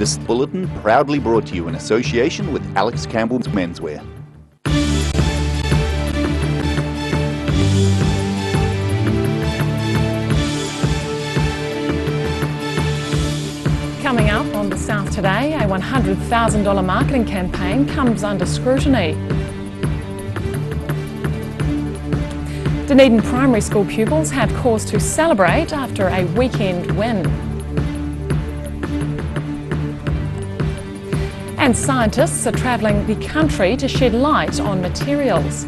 This bulletin proudly brought to you in association with Alex Campbell's Menswear. Coming up on The South today, a $100,000 marketing campaign comes under scrutiny. Dunedin primary school pupils had cause to celebrate after a weekend win. And scientists are travelling the country to shed light on materials.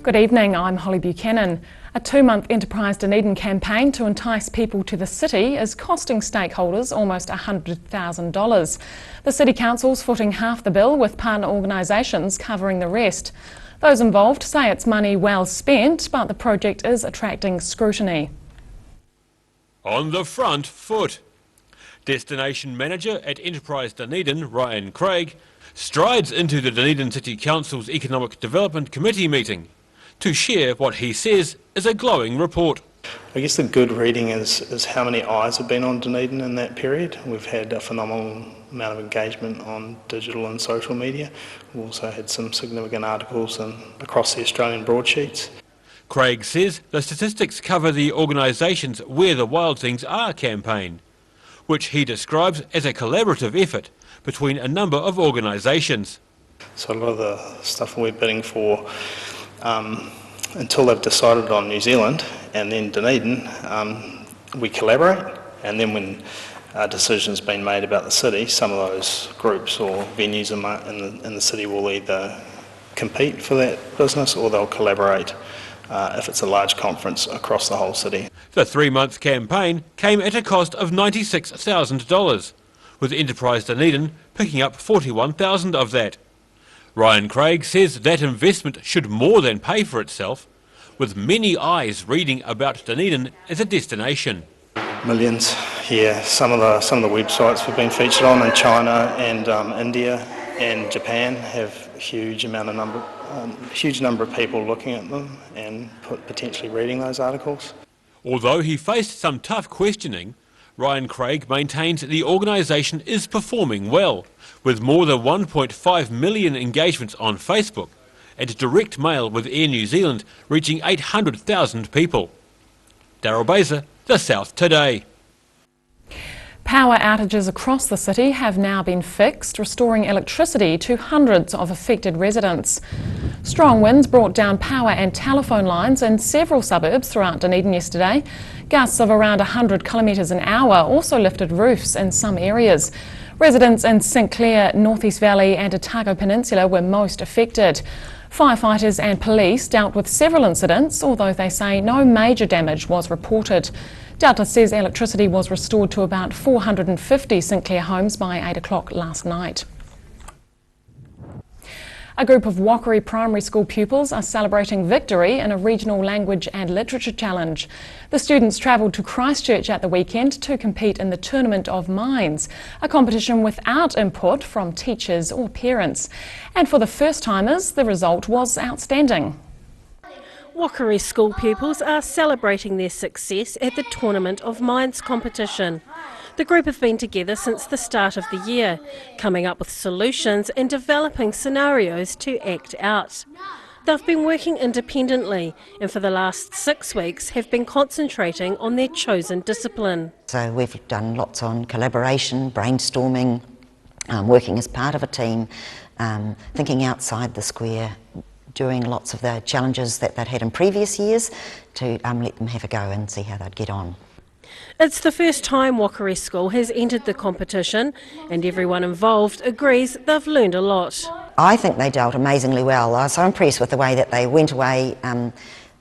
Good evening, I'm Holly Buchanan. A two-month Enterprise Dunedin campaign to entice people to the city is costing stakeholders almost $100,000. The City Council's footing half the bill, with partner organisations covering the rest. Those involved say it's money well spent, but the project is attracting scrutiny. On the front foot. Destination Manager at Enterprise Dunedin, Ryan Craig, strides into the Dunedin City Council's Economic Development Committee meeting to share what he says is a glowing report. I guess the good reading is how many eyes have been on Dunedin in that period. We've had a phenomenal amount of engagement on digital and social media. We've also had some significant articles across the Australian broadsheets. Craig says the statistics cover the organisation's Where the Wild Things Are campaign, which he describes as a collaborative effort between a number of organisations. So a lot of the stuff we're bidding for, until they've decided on New Zealand and then Dunedin, we collaborate, and then when a decision's been made about the city, some of those groups or venues in the city will either compete for that business or they'll collaborate if it's a large conference across the whole city. The three-month campaign came at a cost of $96,000, with Enterprise Dunedin picking up $41,000 of that. Ryan Craig says that investment should more than pay for itself, with many eyes reading about Dunedin as a destination. Millions, yeah. Some of the websites we've been featured on in China and India and Japan have huge number of people looking at them and potentially reading those articles. Although he faced some tough questioning, Ryan Craig maintains the organisation is performing well, with more than 1.5 million engagements on Facebook and direct mail with Air New Zealand reaching 800,000 people. Daryl Baser, The South Today. Power outages across the city have now been fixed, restoring electricity to hundreds of affected residents. Strong winds brought down power and telephone lines in several suburbs throughout Dunedin yesterday. Gusts of around 100 kilometres an hour also lifted roofs in some areas. Residents in St Clair, North East Valley and Otago Peninsula were most affected. Firefighters and police dealt with several incidents, although they say no major damage was reported. Delta says electricity was restored to about 450 St Clair homes by 8 o'clock last night. A group of Whakari primary school pupils are celebrating victory in a regional language and literature challenge. The students travelled to Christchurch at the weekend to compete in the Tournament of Minds, a competition without input from teachers or parents. And for the first-timers, the result was outstanding. Whakari school pupils are celebrating their success at the Tournament of Minds competition. The group have been together since the start of the year, coming up with solutions and developing scenarios to act out. They've been working independently and for the last 6 weeks have been concentrating on their chosen discipline. So we've done lots on collaboration, brainstorming, working as part of a team, thinking outside the square, doing lots of the challenges that they'd had in previous years to let them have a go and see how they'd get on. It's the first time Whakari School has entered the competition, and everyone involved agrees they've learned a lot. I think they dealt amazingly well. I was so impressed with the way that they went away.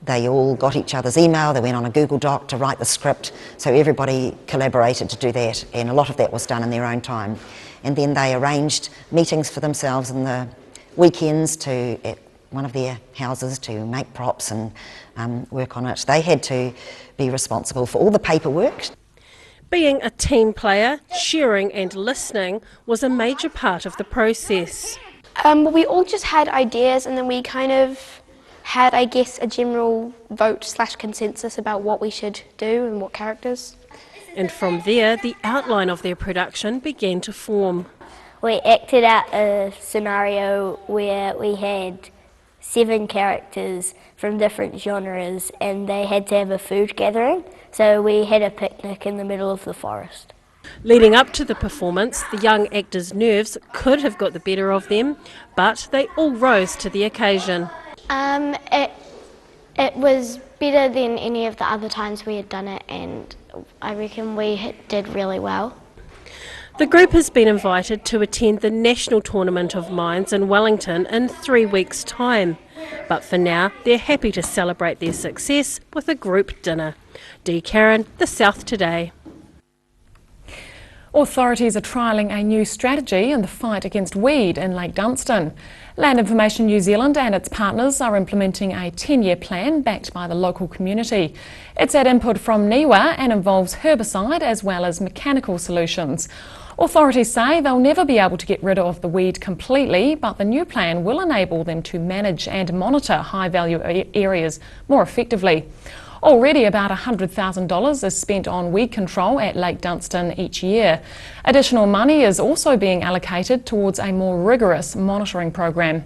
They all got each other's email, they went on a Google Doc to write the script, so everybody collaborated to do that, and a lot of that was done in their own time. And then they arranged meetings for themselves in the weekends at one of their houses to make props and work on it. They had to be responsible for all the paperwork. Being a team player, sharing and listening was a major part of the process. We all just had ideas, and then we kind of had, I guess, a general vote/consensus about what we should do and what characters. And from there, the outline of their production began to form. We acted out a scenario where we had 7 characters from different genres and they had to have a food gathering, so we had a picnic in the middle of the forest. Leading up to the performance, the young actors' nerves could have got the better of them, but they all rose to the occasion. It was better than any of the other times we had done it, and I reckon we did really well. The group has been invited to attend the National Tournament of Mines in Wellington in 3 weeks' time. But for now, they're happy to celebrate their success with a group dinner. Dee Karen, The South Today. Authorities are trialling a new strategy in the fight against weed in Lake Dunstan. Land Information New Zealand and its partners are implementing a 10-year plan backed by the local community. It's had input from NIWA and involves herbicide as well as mechanical solutions. Authorities say they'll never be able to get rid of the weed completely, but the new plan will enable them to manage and monitor high-value areas more effectively. Already about $100,000 is spent on weed control at Lake Dunstan each year. Additional money is also being allocated towards a more rigorous monitoring program.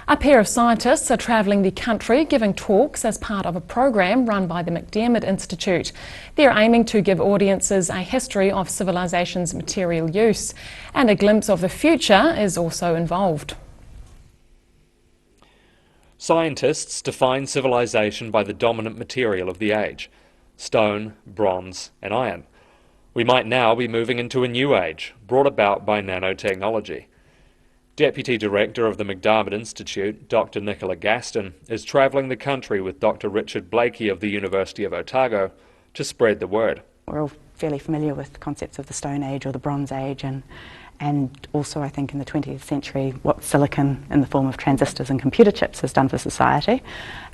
A pair of scientists are travelling the country giving talks as part of a program run by the McDermott Institute. They're aiming to give audiences a history of civilization's material use, and a glimpse of the future is also involved. Scientists define civilization by the dominant material of the age: stone, bronze and iron. We might now be moving into a new age, brought about by nanotechnology. Deputy Director of the McDermott Institute, Dr. Nicola Gaston, is travelling the country with Dr. Richard Blakey of the University of Otago to spread the word. We're all fairly familiar with concepts of the Stone Age or the Bronze Age, and also I think in the 20th century what silicon in the form of transistors and computer chips has done for society.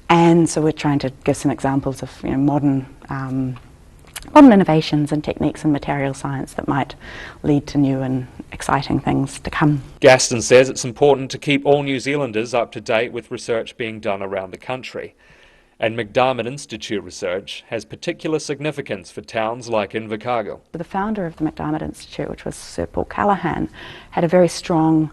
And so we're trying to give some examples of modern innovations and techniques in material science that might lead to new and exciting things to come. Gaston says it's important to keep all New Zealanders up to date with research being done around the country. And McDermott Institute research has particular significance for towns like Invercargill. The founder of the McDermott Institute, which was Sir Paul Callaghan, had a very strong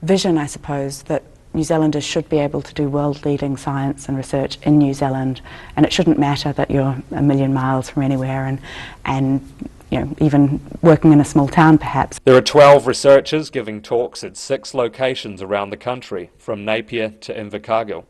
vision, I suppose, that New Zealanders should be able to do world-leading science and research in New Zealand, and it shouldn't matter that you're a million miles from anywhere and even working in a small town perhaps. There are 12 researchers giving talks at 6 locations around the country, from Napier to Invercargill.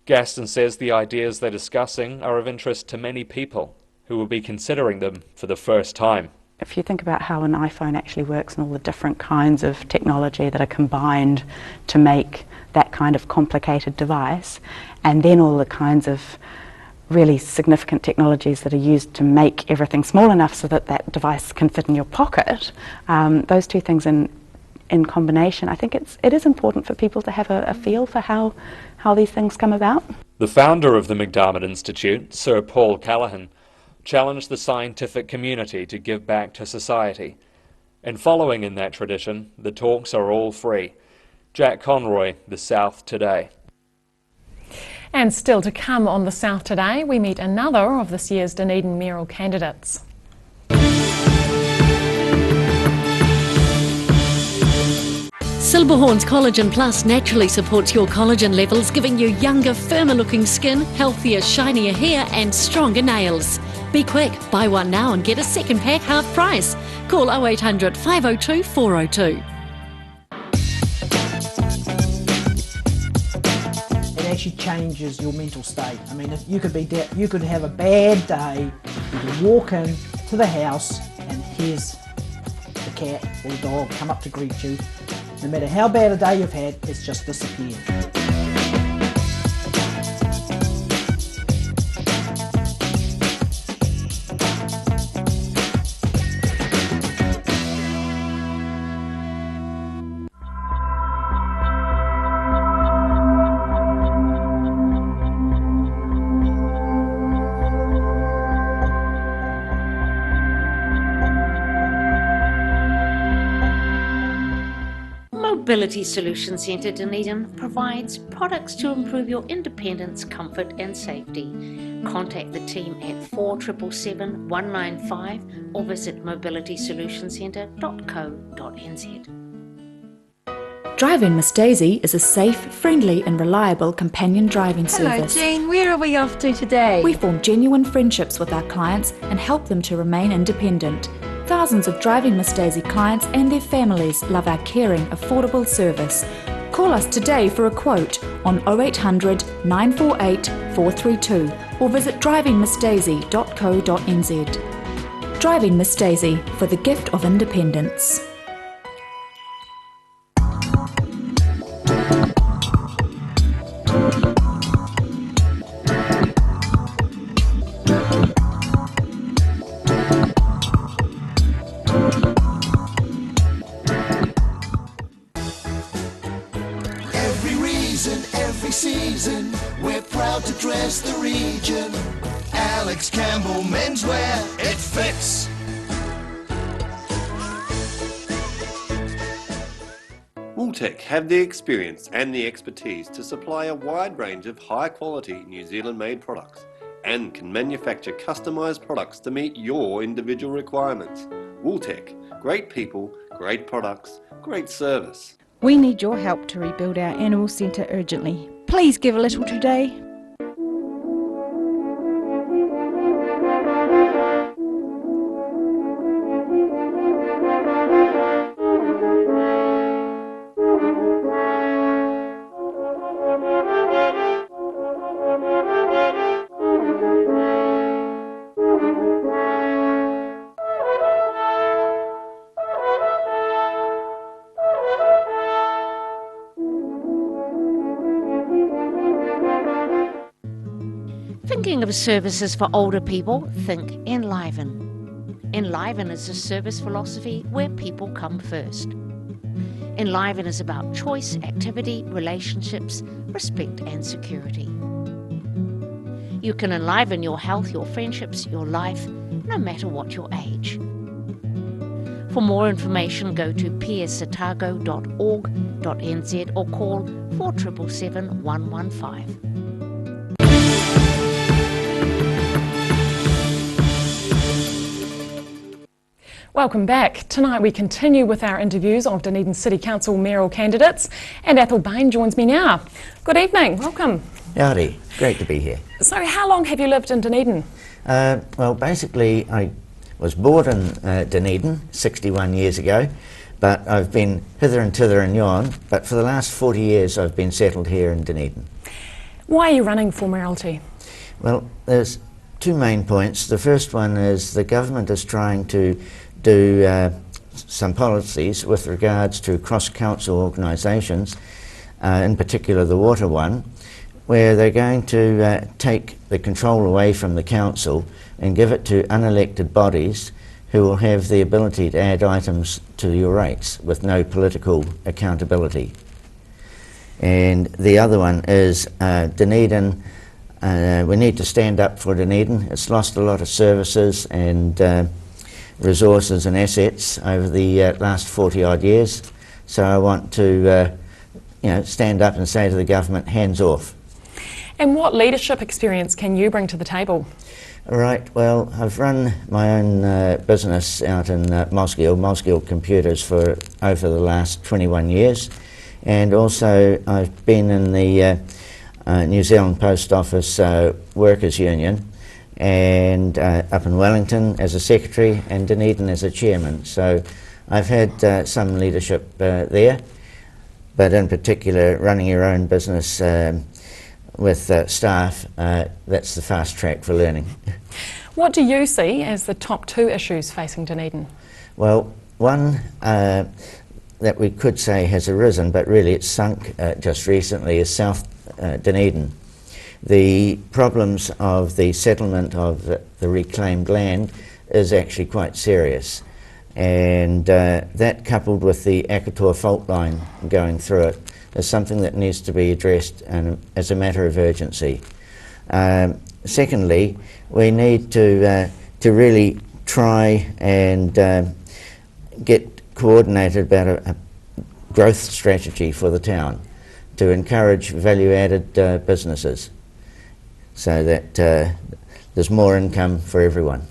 Gaston says the ideas they're discussing are of interest to many people who will be considering them for the first time. If you think about how an iPhone actually works and all the different kinds of technology that are combined to make that kind of complicated device, and then all the kinds of really significant technologies that are used to make everything small enough so that that device can fit in your pocket, those two things in combination, I think it is important for people to have a feel for how these things come about. The founder of the McDermott Institute, Sir Paul Callaghan, challenged the scientific community to give back to society. And following in that tradition, the talks are all free. Jack Conroy, The South Today. And still to come on The South Today, we meet another of this year's Dunedin mayoral candidates. Silberhorn's Collagen Plus naturally supports your collagen levels, giving you younger, firmer-looking skin, healthier, shinier hair and stronger nails. Be quick, buy one now and get a second pack half price. Call 0800 502 402. It actually changes your mental state. I mean, if you could have a bad day, you could walk in to the house and here's the cat or the dog come up to greet you. No matter how bad a day you've had, it's just disappeared. Mobility Solutions Centre Dunedin provides products to improve your independence, comfort and safety. Contact the team at 4777 195 or visit mobilitysolutioncentre.co.nz. Driving Miss Daisy is a safe, friendly and reliable companion driving service. Hello Jean, where are we off to today? We form genuine friendships with our clients and help them to remain independent. Thousands of Driving Miss Daisy clients and their families love our caring, affordable service. Call us today for a quote on 0800 948 432 or visit drivingmissdaisy.co.nz. Driving Miss Daisy, for the gift of independence. Every season, we're proud to dress the region. Alex Campbell Menswear, it fits. Wooltech have the experience and the expertise to supply a wide range of high-quality New Zealand-made products and can manufacture customised products to meet your individual requirements. Wooltech, great people, great products, great service. We need your help to rebuild our animal centre urgently. Please give a little today. Thinking of services for older people? Think Enliven. Enliven is a service philosophy where people come first. Enliven is about choice, activity, relationships, respect and security. You can enliven your health, your friendships, your life, no matter what your age. For more information, go to pearsatago.org.nz or call 4777 115. Welcome back. Tonight we continue with our interviews of Dunedin City Council mayoral candidates, and Ethel Bain joins me now. Good evening, welcome. Howdy, great to be here. So how long have you lived in Dunedin? Well, basically I was born in Dunedin 61 years ago, but I've been hither and thither and yon, but for the last 40 years I've been settled here in Dunedin. Why are you running for mayoralty? Well, there's two main points. The first one is the government is trying to do some policies with regards to cross-council organisations, in particular the water one, where they're going to take the control away from the council and give it to unelected bodies who will have the ability to add items to your rates with no political accountability. And the other one is Dunedin. We need to stand up for Dunedin. It's lost a lot of services and resources and assets over the last 40 odd years, so I want to stand up and say to the government, hands off. And what leadership experience can you bring to the table? Right, well, I've run my own business out in Mosgiel Computers for over the last 21 years, and also I've been in the New Zealand Post Office Workers Union, and up in Wellington as a secretary and Dunedin as a chairman. So I've had some leadership there, but in particular running your own business with staff, that's the fast track for learning. What do you see as the top two issues facing Dunedin? Well, one that we could say has arisen, but really it's sunk just recently, is South Dunedin. The problems of the settlement of the reclaimed land is actually quite serious, and that coupled with the Akator fault line going through it is something that needs to be addressed as a matter of urgency. Secondly, we need to really try and get coordinated about growth strategy for the town to encourage value-added businesses so that there's more income for everyone.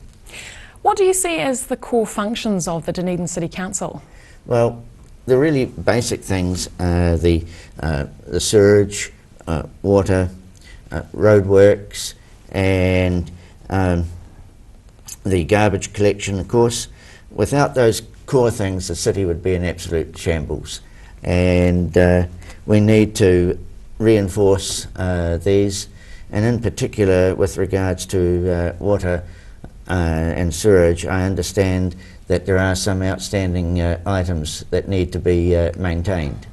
What do you see as the core functions of the Dunedin City Council? Well, the really basic things are the sewage, water, roadworks, and the garbage collection, of course. Without those core things, the city would be in absolute shambles. And we need to reinforce these, and in particular with regards to water and sewerage, I understand that there are some outstanding items that need to be maintained.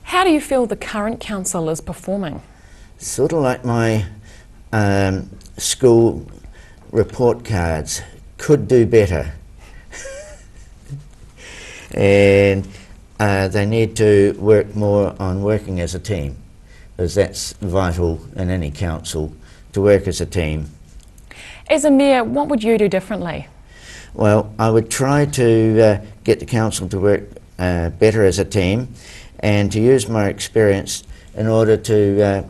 How do you feel the current council is performing? Sort of like my school report cards, could do better. And they need to work more on working as a team, because that's vital in any council, to work as a team. As a mayor, what would you do differently? Well, I would try to get the council to work better as a team, and to use my experience in order to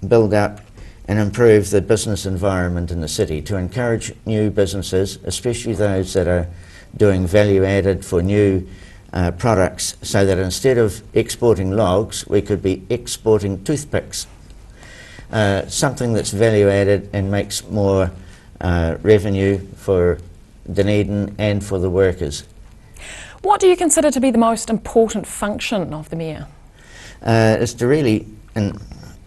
build up and improve the business environment in the city, to encourage new businesses, especially those that are doing value added for new products, so that instead of exporting logs, we could be exporting toothpicks. Something that's value added and makes more revenue for Dunedin and for the workers. What do you consider to be the most important function of the mayor? Is to really, in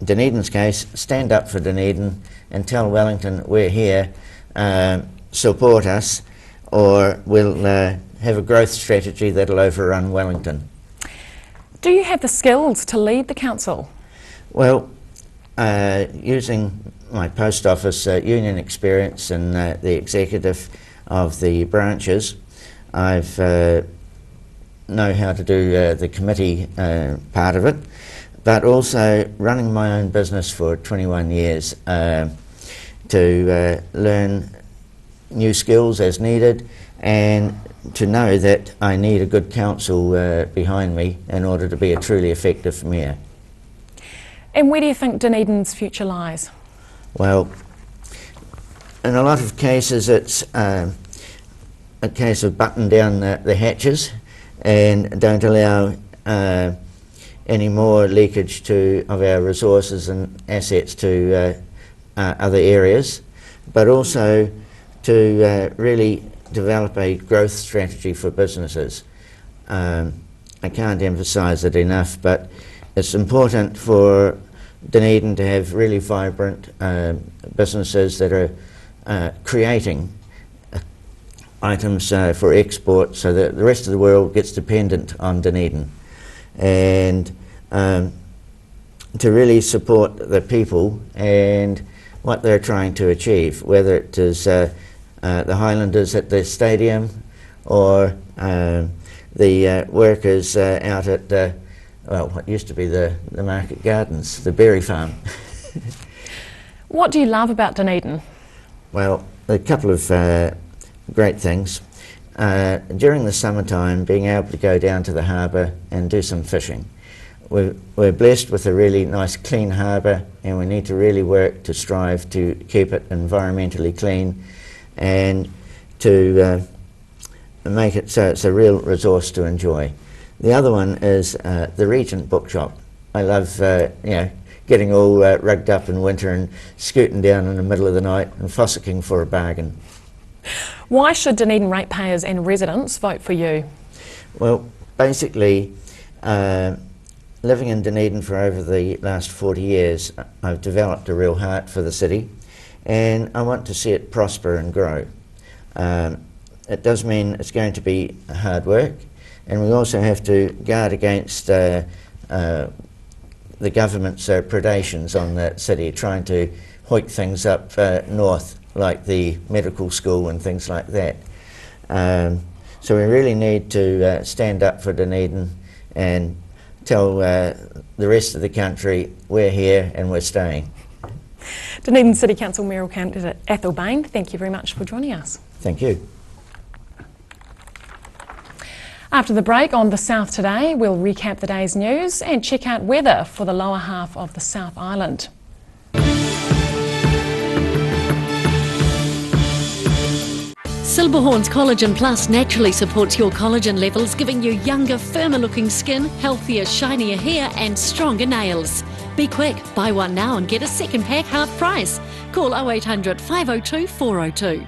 Dunedin's case, stand up for Dunedin and tell Wellington we're here, support us, or we'll have a growth strategy that'll overrun Wellington. Do you have the skills to lead the council? Well, using my post office union experience and the executive of the branches, I've know how to do the committee part of it, but also running my own business for 21 years to learn new skills as needed, and to know that I need a good council behind me in order to be a truly effective mayor. And where do you think Dunedin's future lies? Well, in a lot of cases it's a case of button down the hatches and don't allow any more leakage of our resources and assets to other areas, but also to really develop a growth strategy for businesses. I can't emphasise it enough, but it's important for Dunedin to have really vibrant businesses that are creating items for export, so that the rest of the world gets dependent on Dunedin, and to really support the people and what they're trying to achieve, whether it is the Highlanders at the stadium or the workers out at well, what used to be the market gardens, the berry farm. What do you love about Dunedin? Well, a couple of great things. During the summertime, being able to go down to the harbour and do some fishing. We're blessed with a really nice clean harbour, and we need to really work to strive to keep it environmentally clean and to make it so it's a real resource to enjoy. The other one is the Regent Bookshop. I love getting all rugged up in winter and scooting down in the middle of the night and fossicking for a bargain. Why should Dunedin ratepayers and residents vote for you? Well, basically, living in Dunedin for over the last 40 years, I've developed a real heart for the city, and I want to see it prosper and grow. It does mean it's going to be hard work, and we also have to guard against the government's predations on the city, trying to hoik things up north, like the medical school and things like that. So we really need to stand up for Dunedin and tell the rest of the country we're here and we're staying. Dunedin City Council mayoral candidate Ethel Bain, thank you very much for joining us. Thank you. After the break on The South Today, we'll recap the day's news and check out weather for the lower half of the South Island. Silberhorn's Collagen Plus naturally supports your collagen levels, giving you younger, firmer looking skin, healthier, shinier hair and stronger nails. Be quick, buy one now and get a second pack half price. Call 0800 502 402.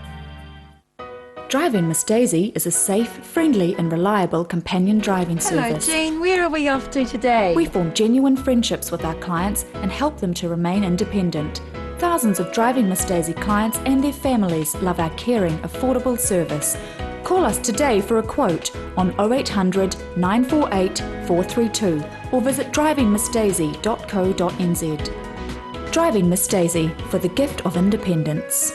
Driving Miss Daisy is a safe, friendly and reliable companion driving service. Hello Jean, where are we off to today? We form genuine friendships with our clients and help them to remain independent. Thousands of Driving Miss Daisy clients and their families love our caring, affordable service. Call us today for a quote on 0800 948 432 or visit drivingmissdaisy.co.nz. Driving Miss Daisy, for the gift of independence.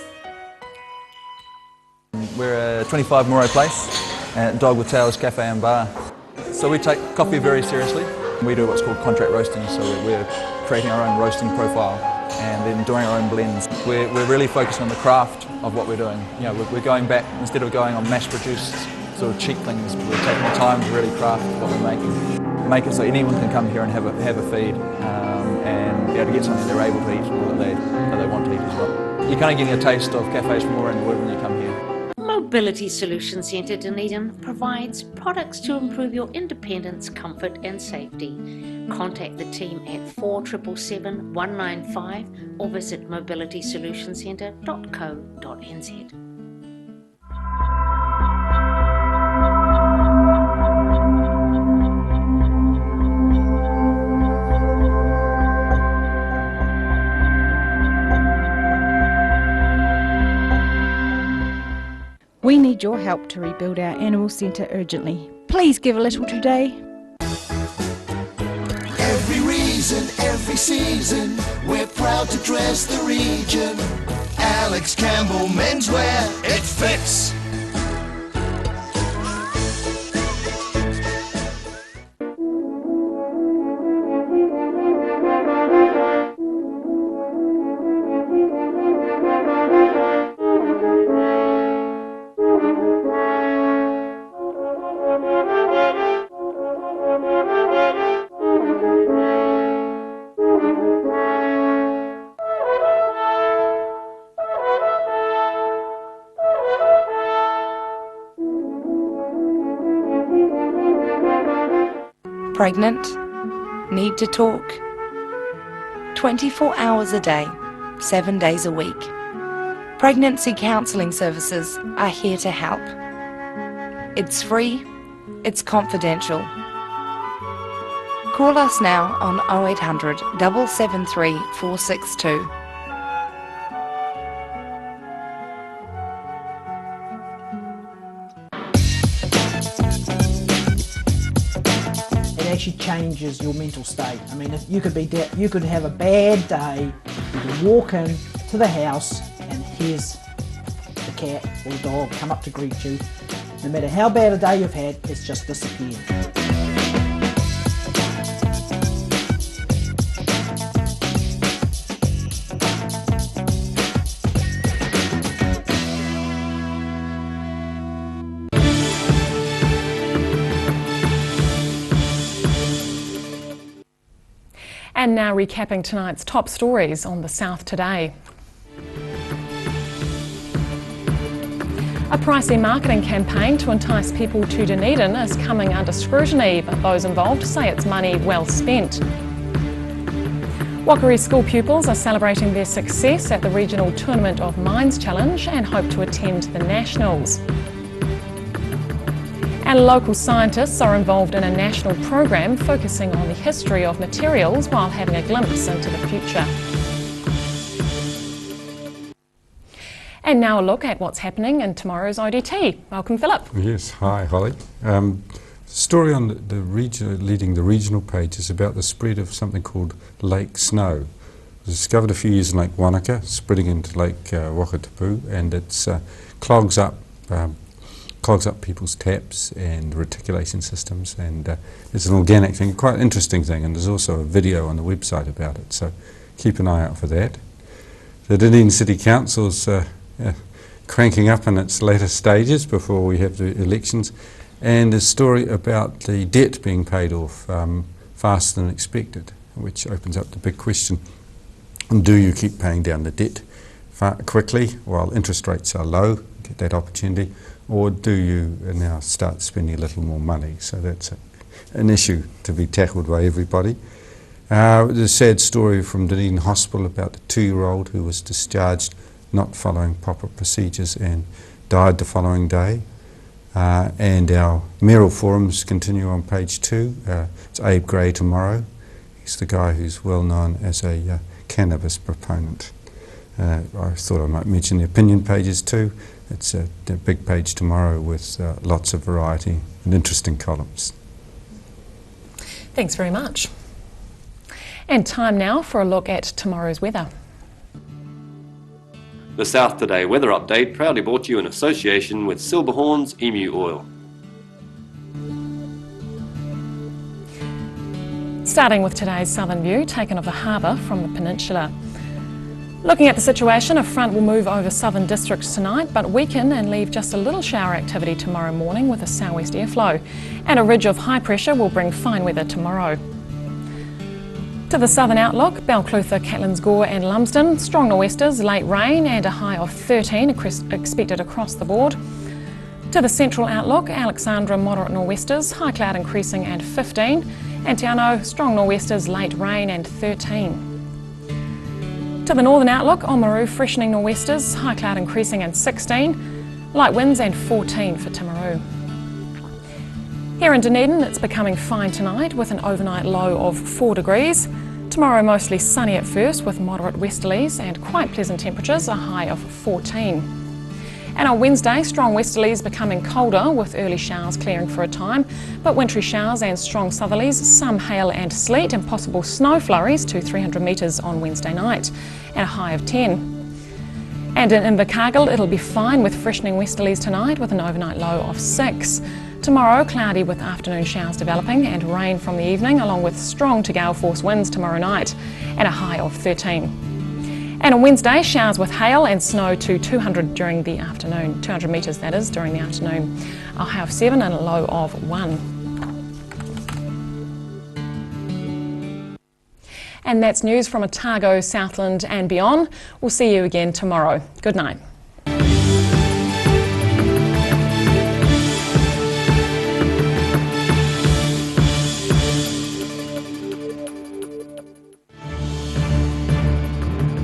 We're a 25 Moreau Place at Dog with Tails Cafe and Bar. So we take coffee very seriously. We do what's called contract roasting, so we're creating our own roasting profile and then doing our own blends. We're really focused on the craft of what we're doing. You know, we're going back, instead of going on mass-produced sort of cheap things, we're taking the time to really craft what we're making. Make it so anyone can come here and have a feed and be able to get something they're able to eat or that they want to eat as well. You're kind of getting a taste of cafes from all around the world when you come here. Mobility Solutions Centre Dunedin provides products to improve your independence, comfort and safety. Contact the team at 4777 195 or visit mobilitysolutioncentre.co.nz. We need your help to rebuild our animal centre urgently. Please give a little today. Every reason, every season, we're proud to dress the region. Alex Campbell Menswear, it fits. Pregnant? Need to talk? 24 hours a day, 7 days a week. Pregnancy counselling services are here to help. It's free, it's confidential. Call us now on 0800 773 462. Actually changes your mental state. I mean, if you could have a bad day, you could walk in to the house and here's the cat or the dog come up to greet you. No matter how bad a day you've had, it's just disappeared. And now recapping tonight's top stories on The South Today. A pricey marketing campaign to entice people to Dunedin is coming under scrutiny, but those involved say it's money well spent. Whakaari school pupils are celebrating their success at the regional Tournament of Minds Challenge and hope to attend the Nationals. And local scientists are involved in a national program focusing on the history of materials while having a glimpse into the future. And now a look at what's happening in tomorrow's ODT. Welcome, Philip. Yes, hi, Holly. Story on the leading the regional page is about the spread of something called lake snow. It was discovered a few years in Lake Wanaka, spreading into Lake Wakatipu, and it clogs up people's taps and reticulation systems, and it's an organic thing, quite an interesting thing, and there's also a video on the website about it, so keep an eye out for that. The Dunedin City Council's cranking up in its later stages before we have the elections, and a story about the debt being paid off faster than expected, which opens up the big question. Do you keep paying down the debt quickly while interest rates are low, get that opportunity, or do you now start spending a little more money? So that's an issue to be tackled by everybody. There's a sad story from Dunedin Hospital about the 2-year-old who was discharged not following proper procedures and died the following day. And our mayoral forums continue on page 2. It's Abe Gray tomorrow. He's the guy who's well known as a cannabis proponent. I thought I might mention the opinion pages too. It's a big page tomorrow with lots of variety and interesting columns. Thanks very much. And time now for a look at tomorrow's weather. The South Today weather update proudly brought to you in association with Silverhorn's Emu Oil. Starting with today's southern view, taken of the harbour from the peninsula. Looking at the situation, a front will move over southern districts tonight, but weaken and leave just a little shower activity tomorrow morning with a southwest airflow. And a ridge of high pressure will bring fine weather tomorrow. To the southern outlook, Balclutha, Catlins Gore and Lumsden, strong nor'westers, late rain and a high of 13 expected across the board. To the central outlook, Alexandra, moderate nor'westers, high cloud increasing and 15. And Te Anau, strong nor'westers, late rain and 13. To the northern outlook, Oamaru, freshening nor'westers, high cloud increasing and 16. Light winds and 14 for Timaru. Here in Dunedin, it's becoming fine tonight with an overnight low of 4 degrees. Tomorrow mostly sunny at first with moderate westerlies and quite pleasant temperatures, a high of 14. And on Wednesday, strong westerlies becoming colder with early showers clearing for a time, but wintry showers and strong southerlies, some hail and sleet and possible snow flurries to 300 metres on Wednesday night, and a high of 10. And in Invercargill, it'll be fine with freshening westerlies tonight with an overnight low of 6. Tomorrow, cloudy with afternoon showers developing and rain from the evening, along with strong to gale force winds tomorrow night, and a high of 13. And on Wednesday, showers with hail and snow to 200 during the afternoon, 200 metres that is, during the afternoon, a high of 7 and a low of 1. And that's news from Otago, Southland and beyond. We'll see you again tomorrow. Good night.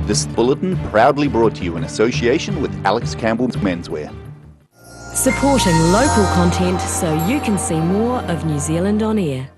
This bulletin proudly brought to you in association with Alex Campbell's Menswear. Supporting local content so you can see more of New Zealand on air.